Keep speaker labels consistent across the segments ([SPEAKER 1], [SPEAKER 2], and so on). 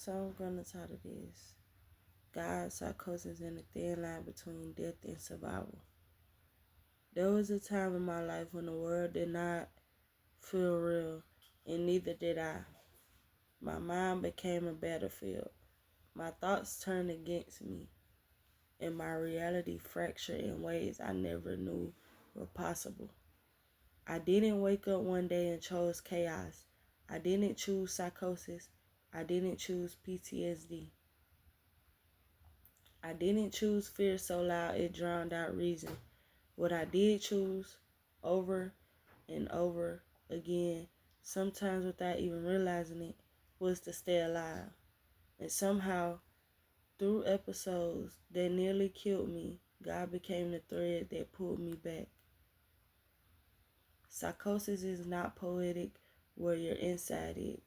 [SPEAKER 1] So I'm gonna title this God, Psychosis, and the Thin Line Between Death and Survival. There was a time in my life when the world did not feel real, and neither did I. My mind became a battlefield. My thoughts turned against me, and my reality fractured in ways I never knew were possible. I didn't wake up one day and chose chaos. I didn't choose psychosis. I didn't choose PTSD. I didn't choose fear so loud it drowned out reason. What I did choose, over and over again, sometimes without even realizing it, was to stay alive. And somehow, through episodes that nearly killed me, God became the thread that pulled me back. Psychosis is not poetic where you're inside it.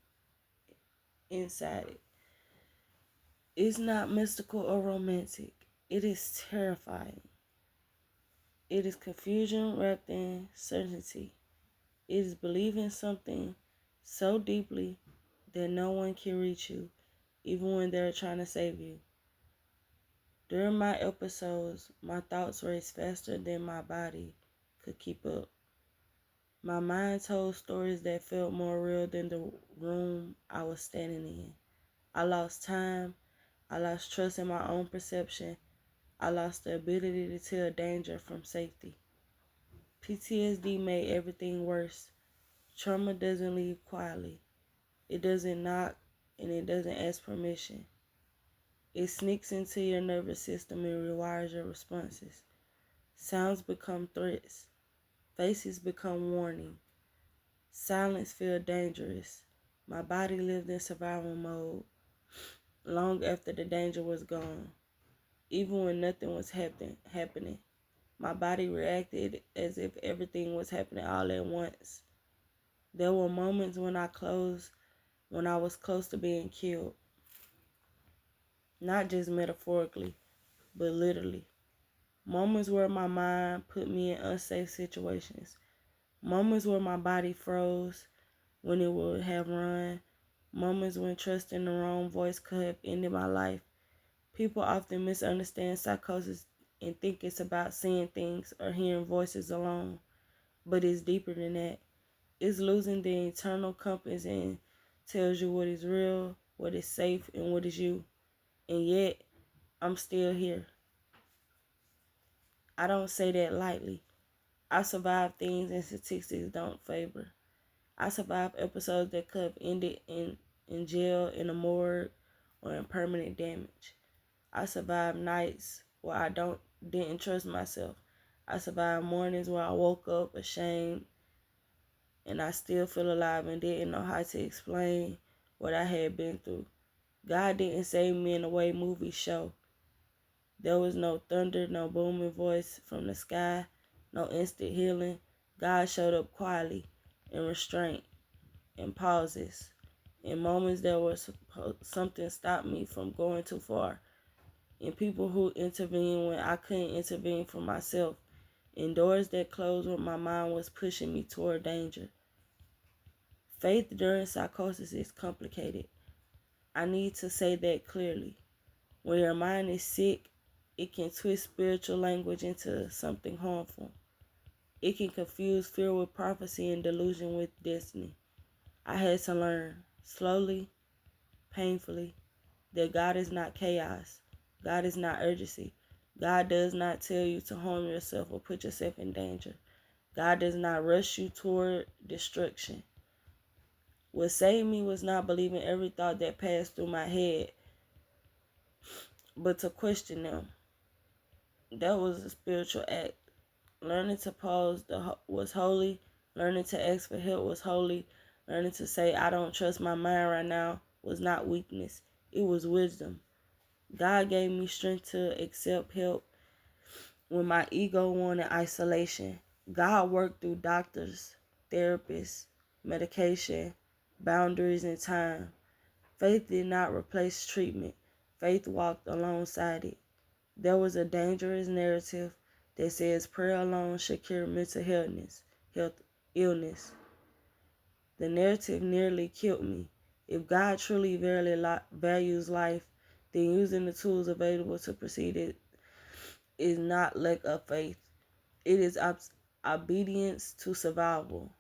[SPEAKER 1] It's not mystical or romantic. It is terrifying. It is confusion wrapped in certainty. It is believing something so deeply that no one can reach you, even when they're trying to save you. During my episodes, my thoughts raced faster than my body could keep up. My mind told stories that felt more real than the room I was standing in. I lost time. I lost trust in my own perception. I lost the ability to tell danger from safety. PTSD made everything worse. Trauma doesn't leave quietly. It doesn't knock and it doesn't ask permission. It sneaks into your nervous system and rewires your responses. Sounds become threats. Faces become warning. Silence feels dangerous. My body lived in survival mode long after the danger was gone. Even when nothing was happening, my body reacted as if everything was happening all at once. There were moments when I was close to being killed. Not just metaphorically, but literally. Moments where my mind put me in unsafe situations. Moments where my body froze when it would have run. Moments when trusting the wrong voice could have ended my life. People often misunderstand psychosis and think it's about seeing things or hearing voices alone. But it's deeper than that. It's losing the internal compass and tells you what is real, what is safe, and what is you. And yet, I'm still here. I don't say that lightly. I survived things and statistics don't favor. I survived episodes that could have ended in jail, in a morgue, or in permanent damage. I survived nights where didn't trust myself. I survived mornings where I woke up ashamed and I still feel alive and didn't know how to explain what I had been through. God didn't save me in the way movies show. There was no thunder, no booming voice from the sky, no instant healing. God showed up quietly, in restraint, in pauses, in moments that were something stopped me from going too far, in people who intervened when I couldn't intervene for myself, in doors that closed when my mind was pushing me toward danger. Faith during psychosis is complicated. I need to say that clearly. When your mind is sick, it can twist spiritual language into something harmful. It can confuse fear with prophecy and delusion with destiny. I had to learn, slowly, painfully, that God is not chaos. God is not urgency. God does not tell you to harm yourself or put yourself in danger. God does not rush you toward destruction. What saved me was not believing every thought that passed through my head, but to question them. That was a spiritual act. Learning to pause was holy. Learning to ask for help was holy. Learning to say, I don't trust my mind right now was not weakness. It was wisdom. God gave me strength to accept help when my ego wanted isolation. God worked through doctors, therapists, medication, boundaries, and time. Faith did not replace treatment. Faith walked alongside it. There was a dangerous narrative that says prayer alone should cure mental illness. The narrative nearly killed me. If God truly values life, then using the tools available to proceed it is not lack of faith. It is obedience to survival.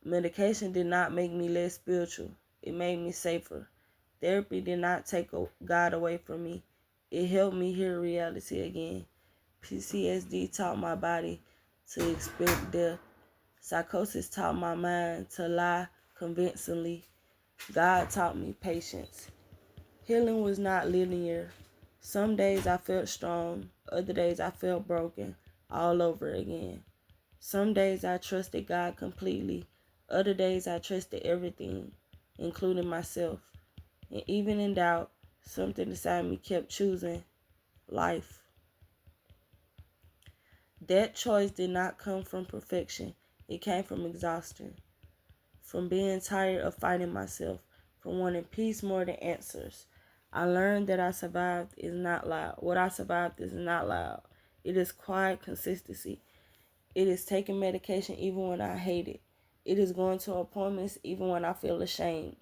[SPEAKER 1] Medication did not make me less spiritual. It made me safer. Therapy did not take God away from me. It helped me hear reality again. PTSD taught my body to expect death. Psychosis taught my mind to lie convincingly. God taught me patience. Healing was not linear. Some days I felt strong, other days I felt broken, all over again. Some days I trusted God completely, other days I trusted everything, including myself. And even in doubt, something inside me kept choosing life. That choice did not come from perfection. It came from exhaustion, from being tired of fighting myself, from wanting peace more than answers. I learned that I survived is not loud. What I survived is not loud. It is quiet consistency. It is taking medication even when I hate it. It is going to appointments even when I feel ashamed.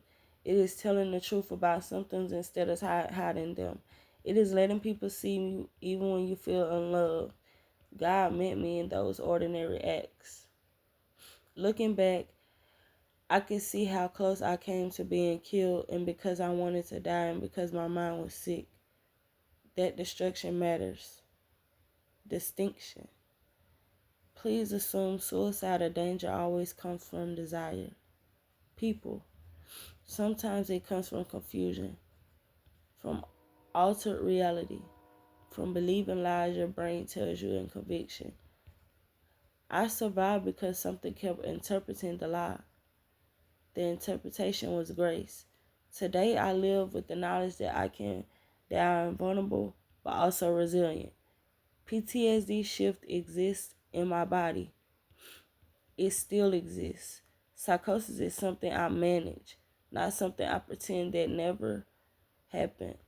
[SPEAKER 1] It is telling the truth about symptoms instead of hiding them. It is letting people see you even when you feel unloved. God met me in those ordinary acts. Looking back, I could see how close I came to being killed, and because I wanted to die and because my mind was sick. That destruction matters. Distinction. Please assume suicide or danger always comes from desire. People. Sometimes it comes from confusion, from altered reality, from believing lies your brain tells you, and conviction. I survived because something kept interpreting the lie. The interpretation was grace. Today I live with the knowledge that that I am vulnerable but also resilient. PTSD shift exists in my body. It still exists. Psychosis is something I manage, not something I pretend that never happened.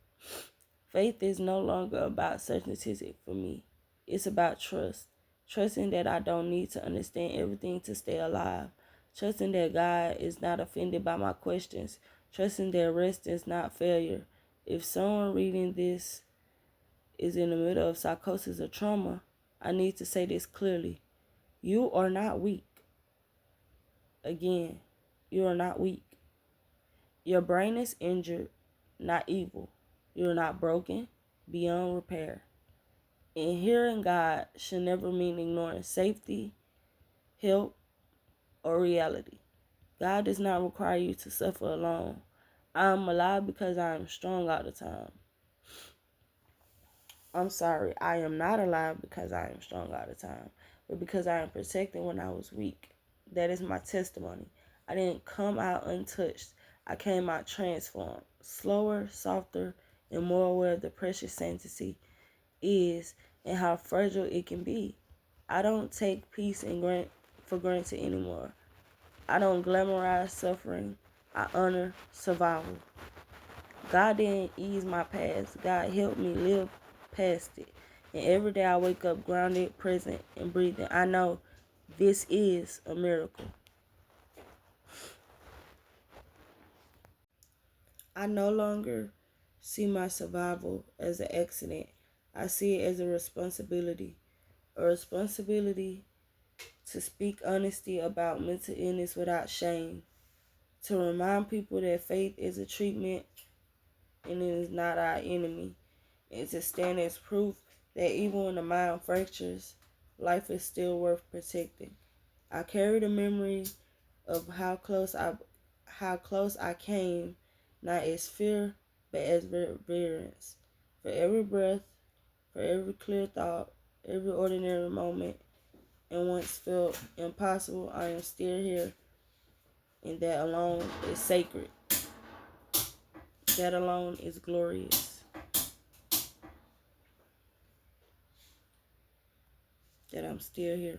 [SPEAKER 1] Faith is no longer about certainty for me. It's about trust. Trusting that I don't need to understand everything to stay alive. Trusting that God is not offended by my questions. Trusting that rest is not failure. If someone reading this is in the middle of psychosis or trauma, I need to say this clearly. You are not weak. Again, you are not weak. Your brain is injured, not evil. You are not broken, beyond repair. And hearing God should never mean ignoring safety, help, or reality. God does not require you to suffer alone. I am alive because I am strong all the time. I'm sorry, I am not alive because I am strong all the time, but because I am protected when I was weak. That is my testimony. I didn't come out untouched. I came out transformed, slower, softer, and more aware of the precious sanctity is and how fragile it can be. I don't take peace for granted anymore. I don't glamorize suffering. I honor survival. God didn't ease my past. God helped me live past it. And every day I wake up grounded, present, and breathing. I know this is a miracle. I no longer see my survival as an accident. I see it as a responsibility. A responsibility to speak honesty about mental illness without shame. To remind people that faith is a treatment and it is not our enemy. And to stand as proof that even when the mind fractures, life is still worth protecting. I carry the memory of how close I came, not as fear, but as reverence. For every breath, for every clear thought, every ordinary moment, and once felt impossible, I am still here, and that alone is sacred. That alone is glorious. That I'm still here.